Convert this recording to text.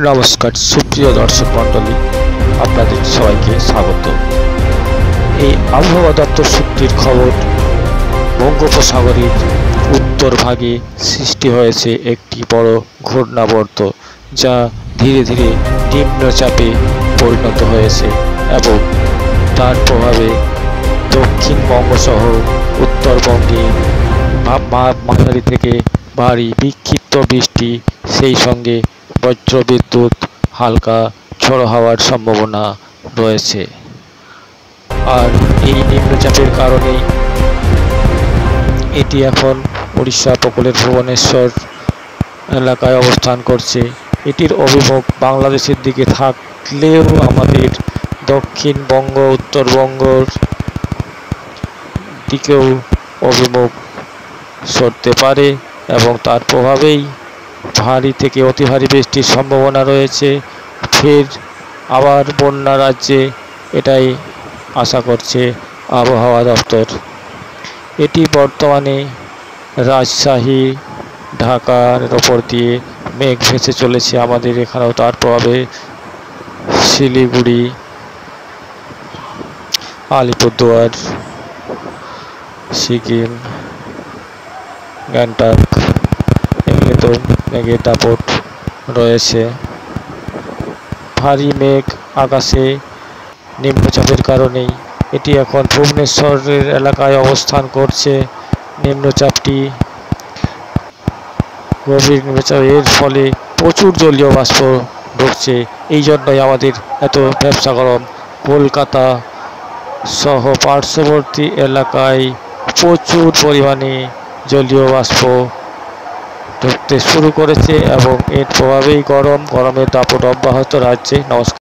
নমস্কার সুপ্রিয় দর্শক মণ্ডলী, আপনাদের সবাইকে স্বাগত। এই আবহাওয়া দপ্তর সূত্রের খবর, বঙ্গোপসাগরের উত্তর ভাগে সৃষ্টি হয়েছে একটি বড় ঘূর্ণাবর্ত, যা ধীরে ধীরে নিম্নচাপে পরিণত হয়েছে এবং তার প্রভাবে দক্ষিণবঙ্গ সহ উত্তরবঙ্গে মাঝারি থেকে ভারী বিক্ষিপ্ত বৃষ্টি, সেই সঙ্গে বজ্রবিদ্যুৎ, হালকা ঝড়ো হওয়ার সম্ভাবনা রয়েছে। আর এই নিম্নচাপের কারণেই এটি এখন উড়িষ্যা উপকূলের ভুবনেশ্বর এলাকায় অবস্থান করছে। এটির অভিমুখ বাংলাদেশের দিকে থাকলেও আমাদের দক্ষিণবঙ্গ, উত্তরবঙ্গর দিকেও অভিমুখ সরতে পারে এবং তার প্রভাবেই ভারী থেকে অতি ভারী বৃষ্টির সম্ভাবনা রয়েছে। ফের আবার বন্যা রাজ্যে, এটাই আশা করছে আবহাওয়া দপ্তর। এটি বর্তমানে রাজশাহী, ঢাকার ওপর দিয়ে মেঘ ভেসে চলেছে। আমাদের এখানেও তার প্রভাবে শিলিগুড়ি, আলিপুরদুয়ার, সিকিম, গ্যাংটক এগুলিতেও মেঘের দাপট রয়েছে। ভারী মেঘ আকাশে নিম্নচাপের কারণেই এটি এখন ভুবনেশ্বরের এলাকায় অবস্থান করছে। নিম্নচাপটি গভীর নিম্নচাপ, এর ফলে প্রচুর জলীয় বাষ্প ঢুকছে। এই জন্যই আমাদের এত ব্যবসা গরম। কলকাতা সহ পার্শ্ববর্তী এলাকায় প্রচুর পরিমাণে জলীয় বাষ্প ঢুকতে শুরু করেছে এবং এর প্রভাবেই গরমের দাপট অব্যাহত রাজ্যে। নমস্কার।